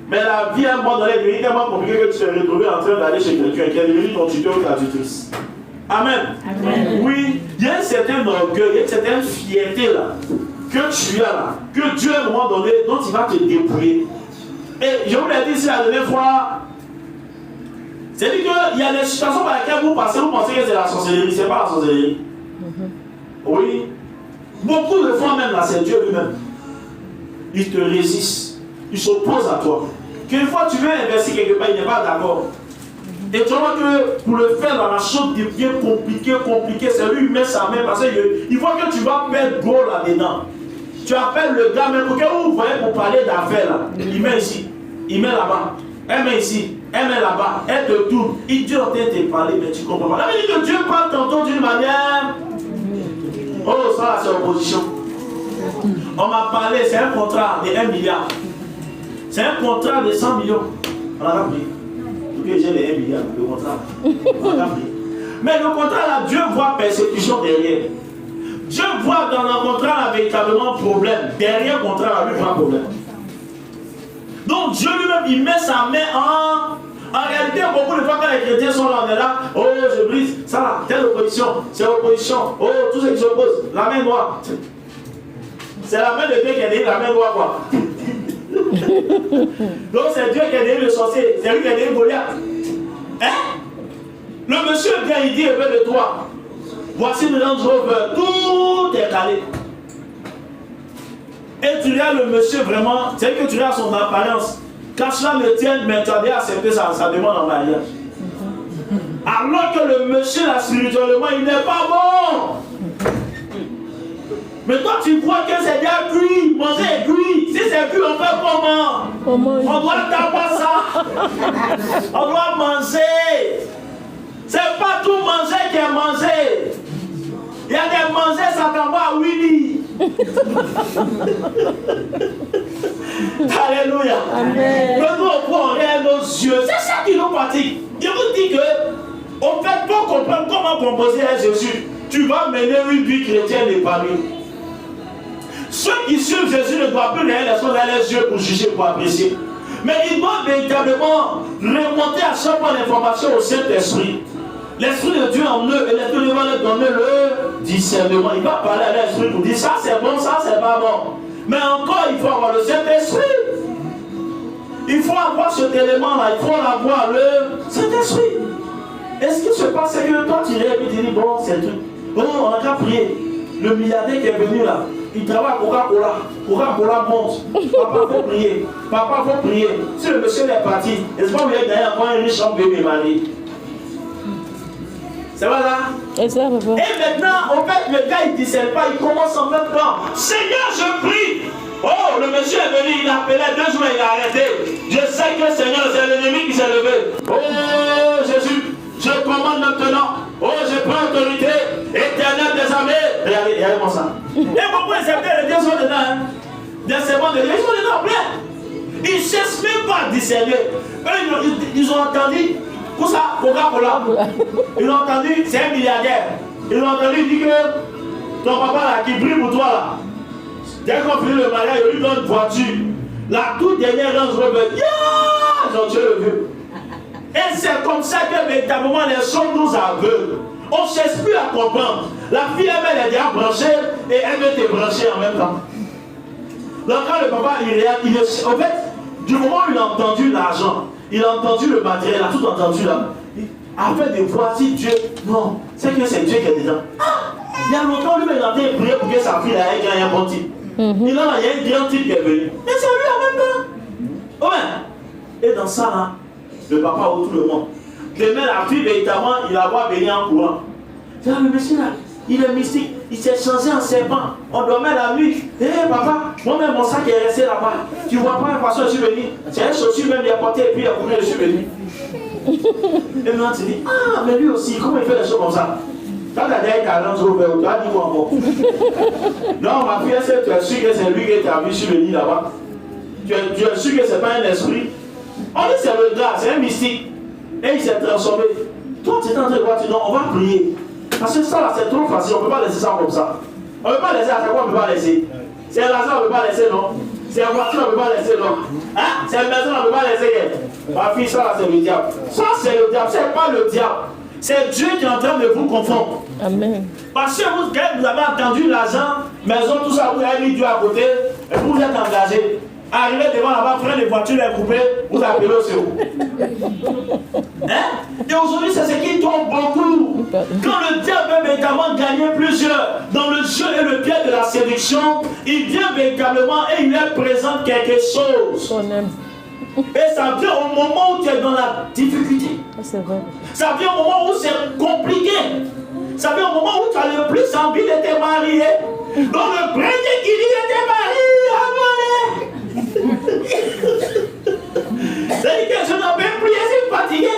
Mais la vie, à un moment donné, est devenue tellement compliquée que tu t'es retrouvé en train d'aller chez quelqu'un qui est devenu ton tuteur ou ta tutrice. Amen. Amen. Oui, il y a un certain orgueil, il y a une certaine fierté là, que tu as là, que Dieu, à un moment donné, dont il va te dépouiller. Et je vous l'ai dit ici la dernière fois, c'est-à-dire qu'il y a des situations par lesquelles vous passez, vous pensez que c'est la sorcellerie, c'est pas la sorcellerie. Oui. Beaucoup de fois même là, c'est Dieu lui-même. Il te résiste. Il s'oppose à toi. Qu'une fois tu veux investir quelque part, il n'est pas d'accord. Et tu vois que pour le faire, la chose devient compliquée. C'est lui qui met sa main parce qu'il voit que tu vas perdre gros là-dedans. Tu appelles le gars, mais pour que vous voyez pour parler d'affaires là, il met ici, il met là-bas, elle met ici, elle met là-bas, elle te tourne. Il dit en train de te parler, mais tu ne comprends pas. Ça veut dire que Dieu parle tantôt d'une manière. Oh, ça là, c'est opposition. On m'a parlé, c'est un contrat de 1 milliard. C'est un contrat de 100 millions. On a pris. Pour que j'ai les 1 milliard, le contrat. On a pris. Mais le contrat là, Dieu voit persécution derrière. Dieu voit dans le contrat là véritablement problème. Derrière le contrat là, lui voit problème. Donc Dieu lui-même, il met sa main en. En réalité, beaucoup de fois quand les chrétiens sont là, on est là, oh je brise, ça là, telle opposition, c'est opposition, oh tout ce qui s'oppose, la main noire. C'est la main de Dieu qui a dit la main noire quoi. Donc c'est Dieu qui a dit le sorcier, c'est lui qui a dit Goliath. Le monsieur vient, il dit, de toi, voici le Range Rover, tout est calé. Et tu regardes le monsieur vraiment, c'est que tu regardes son apparence. Quand cela me tient, mais tu as déjà accepté sa demande en mariage. Alors que le monsieur, là, spirituellement, il n'est pas bon. Mais toi, tu crois que c'est déjà cuit, manger est cuit. Si c'est cuit, on fait comment? On doit taper ça. On doit manger. C'est pas tout manger qui est mangé. Il y a des manger, ça t'envoie à Willy. Alléluia. Amen. Que nous, on regarde nos yeux. C'est ça qui nous fatigue. Je vous dis que, en fait, pour comprendre comment composer à Jésus, tu vas mener une vie chrétienne épanouie. Ceux qui suivent Jésus ne doivent plus regarder les choses dans les yeux pour juger, pour apprécier. Mais ils doivent véritablement remonter à chaque fois l'information au Saint-Esprit. L'Esprit de Dieu en eux, et l'Esprit de Dieu va leur donner le discernement. Il va parler à l'Esprit pour dire ça c'est bon, ça c'est pas bon. Mais encore, il faut avoir le Saint-Esprit. Il faut avoir cet élément-là, il faut avoir le Saint-Esprit. Et ce qui se passe, c'est que toi tu rêves et tu dis bon, c'est tout. Bon, on a qu'à prier. Le milliardaire qui est venu là, il travaille à Coca-Cola. Coca-Cola monte. Papa, faut prier. Papa, faut prier. Si le monsieur est parti, est-ce que vous voulez gagner encore un riche homme bébé marié? C'est vrai là? Et maintenant, en fait, le gars il ne discerne pas, il commence en même temps. Seigneur, je prie. Oh, le monsieur est venu, il appelait 2 jours, il a arrêté. Je sais que Seigneur, c'est l'ennemi qui s'est levé. Oh, Jésus, je commande maintenant. Oh, je prends autorité, éternel des armées. Regardez-moi ça. Et pourquoi ils s'appellent les 2 jours dedans? Hein? Des serments de Dieu, ils sont dedans plein. Ils ne cherchent même pas à discerner. Ils ont entendu. Pour ça, Coca-Cola. Ils ont entendu, c'est un milliardaire. Ils ont entendu dire que ton papa là, qui prie pour toi là, dès qu'on finit le mariage, il lui donne une voiture. La toute dernière Range Rover, ils ont tué le vieux. Et c'est comme ça que véritablement les choses nous aveuglent. On ne cherche plus à comprendre. La fille elle est déjà branchée et elle veut te brancher en même temps. Donc quand le papa il est en fait, du moment où il a entendu l'argent, il a entendu le matériel, il a tout entendu là. Afin de voir si Dieu. Non, c'est que c'est Dieu qui est dedans. Il y a longtemps, lui, il a été prié pour que sa fille ait gagné un bon type. Il y a un grand type qui est venu. Mais c'est lui en même temps. Oh ben. Et dans ça là, le papa ou tout le monde. Demain, la fille, véritablement, il la voit venir en courant. C'est là, le monsieur là, il est mystique. Il s'est changé en serpent. On dormait la nuit. Hé papa, moi-même mon sac est resté là-bas. Tu vois pas une façon je suis venu. C'est un chaussure même, il a porté et puis il a couru, je suis venu. Et maintenant tu dis, ah mais lui aussi, comment il fait les choses comme ça? Quand tu as dit ta Range Rover, tu as dit quoi encore? Non, ma fille, est-ce que tu es sûr que c'est lui qui t'a vu sur le lit là-bas? Tu es sûr que c'est pas un esprit? On dit c'est le gars, c'est un mystique. Et il s'est transformé. Toi tu es en train de voir, tu dis non, on va prier. Parce que ça là c'est trop facile, on ne peut pas laisser ça comme ça. On ne peut pas laisser à chaque fois, on ne peut pas laisser. C'est l'argent, on ne peut pas laisser, non. C'est la voiture, on ne peut pas laisser, non. Hein? C'est la maison, on ne peut pas laisser. Ma fille, ça là c'est le diable. Ça c'est le diable, c'est pas le diable. C'est Dieu qui est en train de vous confondre. Amen. Parce que vous avez entendu l'argent, maison, tout ça, vous avez mis Dieu à côté, et vous êtes engagé. Arrivé devant là-bas, frère de voiture est coupé, vous appelez au CO. Hein? Et aujourd'hui, c'est ce qui tombe beaucoup. Quand le diable veut véritablement gagner plusieurs dans le jeu et le pied de la séduction, il vient véritablement et il leur présente quelque chose. Et ça vient au moment où tu es dans la difficulté. Ça vient au moment où c'est compliqué. Ça vient au moment où tu as le plus envie de te marier. Donc le premier qui dit de te marier, c'est que je n'en peux plus, je suis fatigué.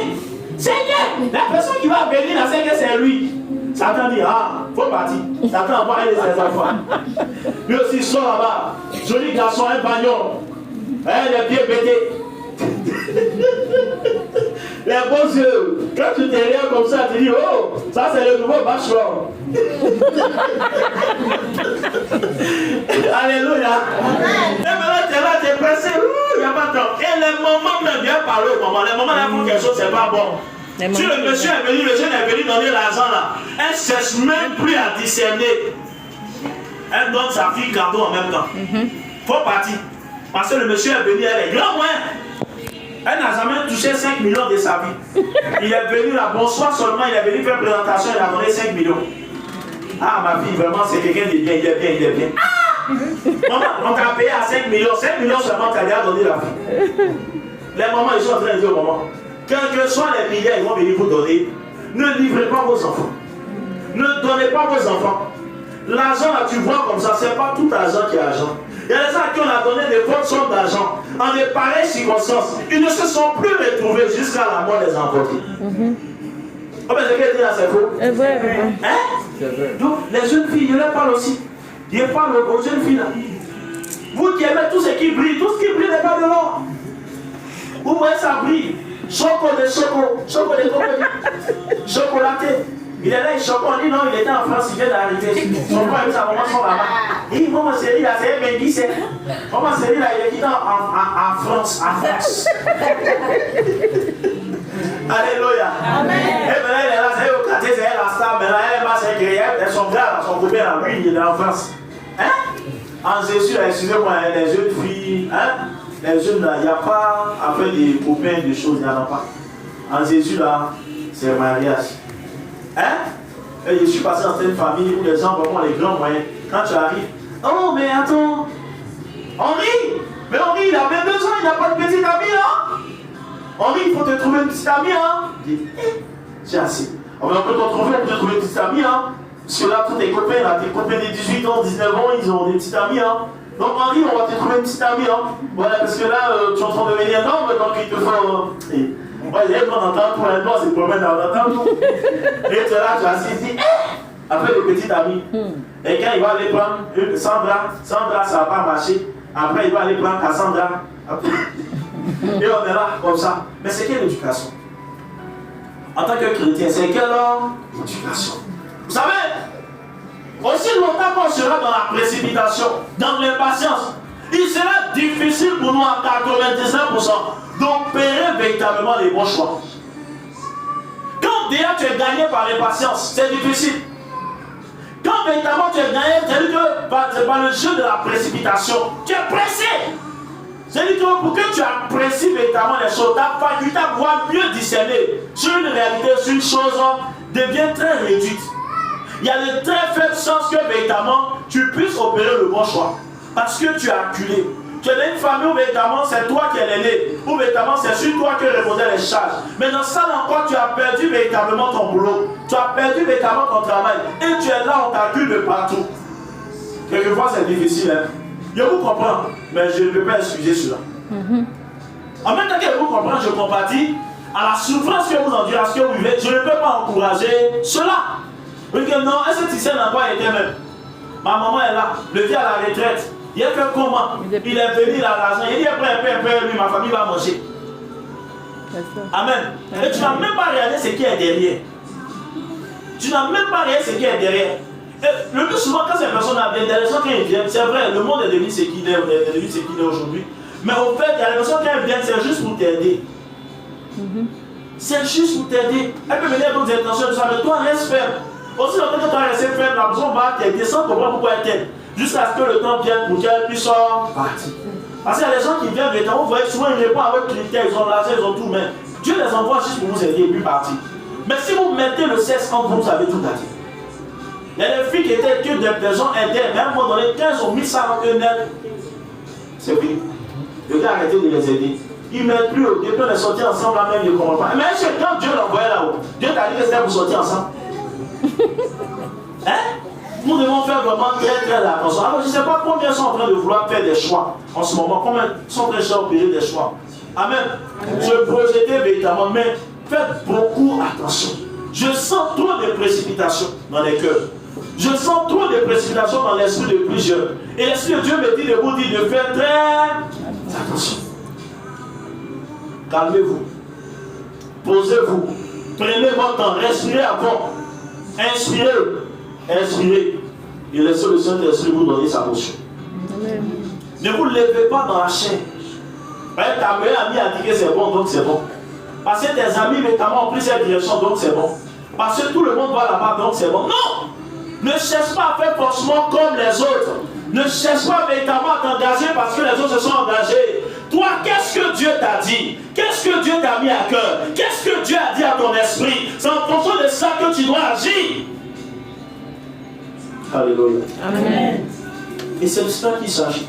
Seigneur, la personne qui va venir là, c'est que c'est lui. Satan dit, ah, faut partir. Satan envoie un de ses enfants. Lui aussi sort là-bas. Joli garçon, un bagnon. Les pieds pétés. Les beaux yeux. Quand tu te regardes comme ça, tu dis, oh, ça c'est le nouveau bachelor. Alléluia. Et maintenant, tu es là, tu es pressé. Il n'y a pas de temps. Et les moments même viennent parler au moment. Les moments là pour quelque chose, c'est pas bon. Si le monsieur est venu, le jeune est venu donner l'argent là, elle ne cherche même plus à discerner. Elle donne sa fille cadeau en même temps. Faut partir. Parce que le monsieur est venu, elle est grand moins. Elle n'a jamais touché 5 millions de sa vie. Il est venu là, bonsoir seulement, il est venu faire présentation, il a donné 5 millions. Ah ma fille, vraiment c'est quelqu'un de bien, il est bien, il est bien. Ah! Maman, on t'a payé à 5 millions, 5 millions seulement, tu as déjà donné la vie. Les mamans, ils sont en train de dire aux mamans, quels que soient les milliards, ils vont venir vous donner. Ne livrez pas vos enfants. Ne donnez pas vos enfants. l'argent là, tu vois comme ça, c'est pas tout argent qui est argent. Il y a des gens à qui on a donné des bonnes sommes d'argent. En de pareilles circonstances, ils ne se sont plus retrouvés jusqu'à la mort des emportés. Oh, mais c'est qu'elle dit là, c'est faux. C'est vrai, c'est vrai. Hein? Donc, les jeunes filles, je leur parle aussi. Je parle aux jeunes filles là. Vous qui aimez tout ce qui brille n'est pas de l'or. Vous voyez ça brille. Choco de chocolaté. Il est là, il choco, on dit non, il était en France, il vient d'arriver. Son frère et sa maman sont là-bas. Il dit, maman série là, c'est un Benguis. Maman série là, il est quitté en France. Alléluia. Amen. Et maintenant, elle est là, c'est au quartier, c'est elle la star. Maintenant, elle est là, c'est grillée. Et son frère, son copain là, lui, il est en France. Hein? En Jésus, excusez-moi, les jeunes filles, hein? Les jeunes là, il n'y a pas à faire des copains, des choses, il n'y en a pas. En Jésus là, c'est mariage. Hein? Et je suis passé dans certaines familles où les gens vraiment les grands moyens. Quand tu arrives, oh mais attends, Henri, mais Henri il a 22 ans, il n'a pas de petite amie hein? Henri, il faut te trouver une petite amie hein? Je dis, j'ai assez. On peut te trouver, on peut te trouver une petite amie hein? Parce que là, tous tes copains, là, tes copains de 18 ans, 19 ans, ils ont des petites amies hein? Donc Henri, on va te trouver une petite amie hein? Voilà, parce que là, tu es en train de devenir énorme, donc il te faut... Ouais, il y a une entend tout, un doigt, c'est pour mettre dans l'entente tout. Et tu es là, tu as assis, après les petites amies. Et quand il va aller prendre Sandra, ça va pas marcher. Après, il va aller prendre Cassandra. Et on est là, comme ça. Mais c'est quelle éducation? En tant que chrétien, c'est quelle éducation? Vous savez, aussi longtemps qu'on sera dans la précipitation, dans l'impatience, il sera difficile pour nous à 99% d'opérer véritablement les bons choix. Quand déjà tu es gagné par l'impatience, c'est difficile. Quand véritablement tu es gagné, c'est-à-dire que par le jeu de la précipitation, tu es pressé. C'est-à-dire que pour que tu apprécies véritablement les choses, ta faculté à pouvoir mieux discerner sur une réalité, sur une chose, devient très réduite. Il y a de très faibles chances que véritablement tu puisses opérer le bon choix. Parce que tu as acculé. Tu es dans une famille où véritablement c'est toi qui es l'aîné, où véritablement c'est sur toi que reposaient les charges. Mais dans ça encore, tu as perdu véritablement ton boulot, tu as perdu véritablement ton travail, et tu es là, on t'accule de partout. Quelquefois c'est difficile, hein. Je vous comprends, mais je ne peux pas excuser cela. En même temps que je vous comprends, je compatis à la souffrance que vous endurez, à ce que vous vivez. Je ne peux pas encourager cela. Vous dites que non, est-ce que tu sais dans quoi il était même? Ma maman est là, le vieux à la retraite. Il a fait comment? Il est venu à l'argent. Il dit après, lui, ma famille va manger. Amen. Et tu n'as même pas regardé ce qui est derrière. Tu n'as même pas regardé ce qui est derrière. Et le plus souvent, quand ces personnes viennent, il y a des gens qui viennent. C'est vrai, le monde est devenu ce qu'il est, aujourd'hui. Mais au fait, il y a des personnes qui viennent, c'est juste pour t'aider. C'est juste pour t'aider. Elle peut venir avec d'autres intentions, mais toi, reste ferme. Aussi longtemps que tu as resté ferme, la personne va t'aider sans comprendre pourquoi elle t'aide. Jusqu'à ce que le temps vienne pour qu'elle puisse partir. Parce qu'il y a des gens qui viennent, vous voyez souvent ils répondent avec critères, ils ont l'argent, ils ont tout, mais Dieu les envoie juste pour vous aider et puis partir. Mais si vous mettez le sexe entre vous, vous avez tout à dire. Il y a des filles qui étaient que des gens aidaient, mais à un moment donné, 15 ou 1500 net, c'est fini. Le gars a arrêté de les aider. Ils ne mettent plus, depuis on est sortis ensemble là même, ils ne comprennent pas. Mais quand Dieu l'envoyait là-haut, Dieu t'a dit que c'était pour sortir ensemble. Hein? Nous devons faire vraiment très attention. Alors je ne sais pas combien sont en train de vouloir faire des choix en ce moment, combien sont en train de opérer des choix. Amen. Se projeter véritablement, mais faites beaucoup attention. Je sens trop de précipitations dans les cœurs. Je sens trop de précipitations dans l'esprit de plusieurs. Et l'esprit de Dieu me dit de vous dire de faire très attention. Calmez-vous. Posez-vous. Prenez votre temps. Respirez avant. Inspirez. Inspirez. Et laissez le Saint-Esprit vous donner sa motion. Ne vous levez pas dans la chaîne. Ta meilleure amie a dit que c'est bon, donc c'est bon. Parce que tes amis notamment ont pris cette direction, donc c'est bon. Parce que tout le monde va là-bas, donc c'est bon. Non! Ne cherche pas à faire forcément comme les autres. Ne cherche pas véritablement à t'engager parce que les autres se sont engagés. Toi, qu'est-ce que Dieu t'a dit? Qu'est-ce que Dieu t'a mis à cœur? Qu'est-ce que Dieu a dit à ton esprit? C'est en fonction de ça que tu dois agir. Alléluia. Amen. Et c'est de cela qu'il s'agit.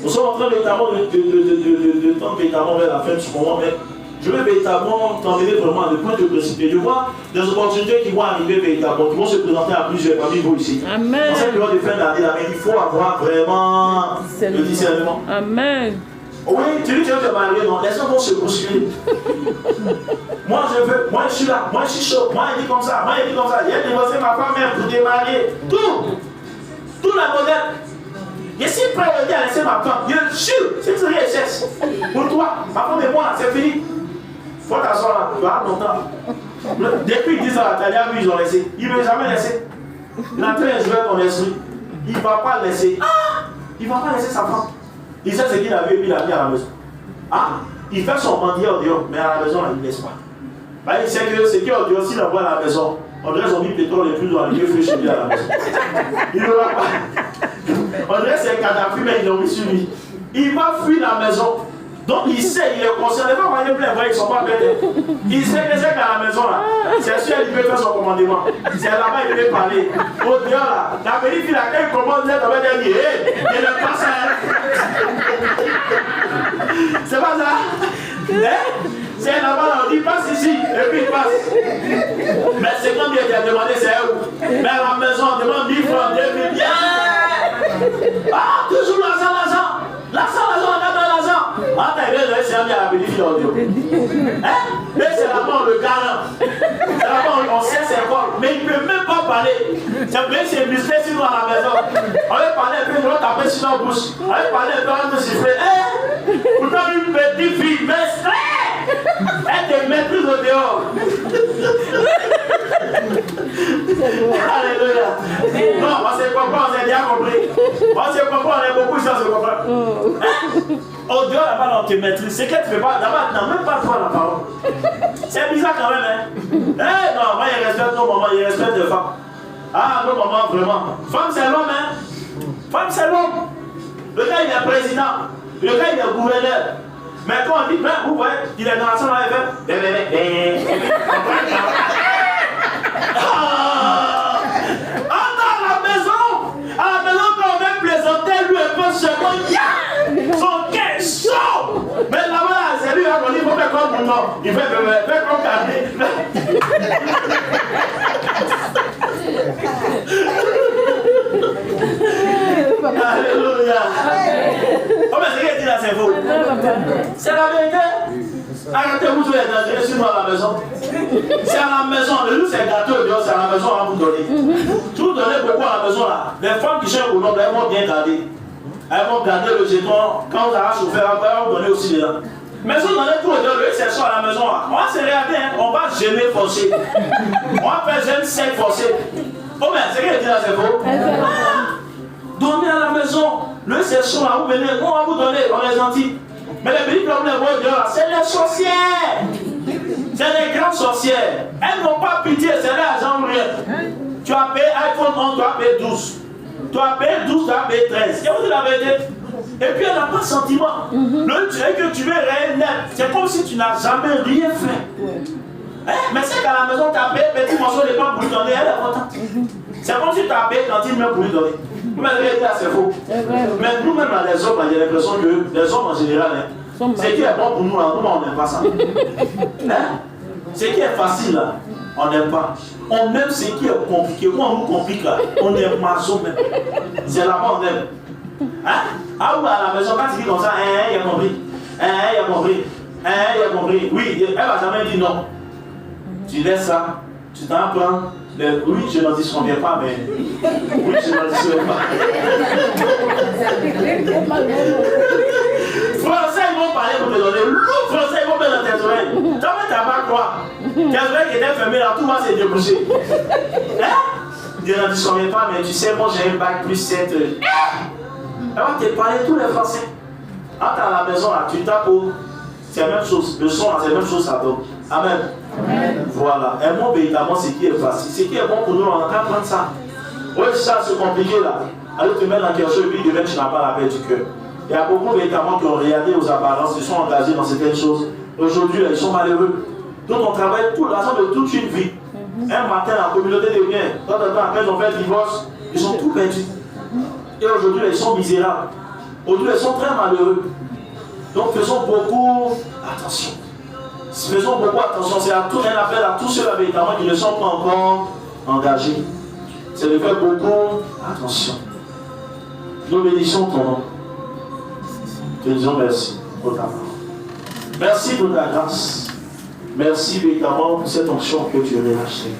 Nous sommes en train véritablement de tendre véritablement vers la fin de ce moment, mais Je veux véritablement t'emmener vraiment à des points de principe. Et je vois des opportunités qui vont arriver véritablement, qui vont se présenter à plusieurs parmi vous ici. Amen. Dans cette période de fin d'année, il faut avoir vraiment le discernement. Amen. Oui, tu dis que tu veux te marier, non, les gens vont se bousculer. Moi je veux, moi je suis là, moi je suis chaud, moi il dit comme ça, moi il dit comme ça. J'ai divorcé ma femme même pour te marier. Tout la modèle. Je suis prêt à laisser ma femme. Je jure, c'est une richesse. Pour toi, ma femme et moi, c'est fini. Faut t'asseoir là, tu vas longtemps. Depuis 10 ans, t'as déjà vu, ils ont laissé. Il ne veut jamais laisser. Il a très joué ton esprit. Il ne va pas laisser. Il ne va pas laisser sa femme. Il sait ce qu'il avait et puis il a mis à la maison. Il fait son bandier au dehors, mais à la maison, il ne laisse pas. Il sait que ce qui est au dehors, s'il envoie à la maison, on dirait son pétrole et plus dans les feux chez lui à la maison. Il ne va pas. On dirait que c'est un Kadhafi, mais ils l'ont mis sur lui. Il va fuir la maison. Donc il sait, il est conscient. Les gens voient plein, ils ne sont pas bêtes. Il sait que c'est qu'à la maison là, c'est sûr qu'il peut faire son commandement. C'est là-bas qu'il peut parler. Au dehors là, la petite fille là, quand il commande, elle va dire, hé, il ne passe pas ça. C'est pas ça. C'est là-bas, on dit passe ici, et puis il passe. Mais c'est comme il a demandé, c'est où? Mais à la maison, on demande 1000 francs, 2000, bien. Toujours l'argent, l'argent. L'argent, l'argent, on a de l'argent. T'as aimé, c'est un bien à la petite fille audio. Mais c'est là-bas, on le garant. C'est là-bas, on sait c'est quoi. Mais il ne peut même pas parler. C'est vrai que c'est musclé sinon à la maison. On va parler un peu, on va taper sur la bouche. On va parler un peu, on va siffler. Pourtant, une petite fille, mais elle te maîtrise au dehors. Alléluia. Non, on se comprend, on s'est bien compris. On se comprend, on est beaucoup ici, on se comprend. Au dehors, là-bas, on te maîtrise. C'est qu'elle ne fait pas, là-bas, non, même pas toi la parole. C'est bizarre quand même, hein. Non, moi, il respecte nos mamans, il respecte les femmes. Nos mamans, vraiment. Femme, c'est l'homme, hein. Femme, c'est l'homme. Le gars, il est président. Le gars, il est gouverneur. Mais quand on dit, vous voyez, il est dans la salle, il fait. Dans la maison, quand on vient plaisanter, lui, il peut seulement son cœur chaud. Mais là-bas, c'est lui, on dit, il faut faire comme mon nom. Il fait comme Carnet. Alléluia. Oh, mais c'est qu'il dit là, c'est faux. C'est la vérité. Arrêtez-vous tous les dangers sur moi à la maison. C'est à la maison. Le loup, c'est gâteau, c'est à la maison à vous donner. Si vous donnez beaucoup à la maison là, les femmes qui cherchent au nom, elles vont bien garder. Elles vont garder le jeton. Quand vous avez chauffé, elles vont donner aussi dedans. Mais si vous donnez tout le temps, c'est ça à la maison là. On va se regarder, hein. On va gêner forcer. On va faire gêne sec forcer. Oh, mais c'est qu'il dit là, c'est faux. Donnez à la maison. Le session là, vous venez, on va vous donner, on est gentil. Mais les petits problèmes, c'est les sorcières. C'est les grandes sorcières. Elles n'ont pas pitié, c'est l'argent ou rien. Tu as payé iPhone 11, tu as payé 12. Tu as payé 12, tu as payé 13. Et vous dites la vérité. Et puis elle n'a pas de sentiment. Le Dieu que tu veux rien net. C'est comme si tu n'as jamais rien fait. Mais c'est qu'à la maison, tu as payé petit morceau de pain pour lui donner, elle est contente. C'est comme si tu as payé cantine même pour lui donner. Mais c'est faux. Mais nous-mêmes, les hommes, j'ai l'impression que les hommes en général, ce qui est bon pour nous, on n'aime pas ça. Ce qui est facile, là, on n'aime pas. On aime ce qui est compliqué. Quand on nous complique, là, on aime maçon même. C'est là-bas on aime. Ou à la maison, quand tu dis comme ça, il a compris. Il a compris. Il a compris. Oui, elle ne va jamais dire non. Tu laisses ça, tu t'en prends. Oui, je n'en disconviens pas, mais. Oui, je n'en disconviens pas. Français, ils vont parler pour te donner. L'autre français, ils vont mettre dans tes oreilles. Jamais tu n'as pas quoi. Tes oreilles qui étaient fermées là, tout va se déboucher. Je n'en disconviens pas, mais tu sais, moi j'ai un bac plus 7. Elle va te parler tous les français. Quand tu es à la maison, là, tu tapes au. C'est la même chose. Le son, c'est la même chose à toi. Amen. Voilà. Aimons véritablement ce qui est facile. Ce qui est bon pour nous, on a qu'à prendre ça. Oui, ça, c'est compliqué là. Allez te mettre dans quelque chose et puis demain, tu n'as pas la paix du cœur. Il y a beaucoup véritablement qui ont regardé aux apparences, ils sont engagés dans certaines choses. Aujourd'hui, ils sont malheureux. Donc, on travaille tout l'argent de toute une vie. Un matin, la communauté devient. Après, ils ont fait le divorce. Ils sont tout perdus. Et aujourd'hui, ils sont misérables. Aujourd'hui, ils sont très malheureux. Donc, faisons beaucoup attention. Faisons beaucoup attention. C'est un appel à tous ceux véritablement qui ne sont pas encore engagés. C'est de faire beaucoup attention. Nous bénissons ton nom. Te disons merci pour ta parole. Merci pour ta grâce. Merci véritablement pour cette onction que tu as relâchée.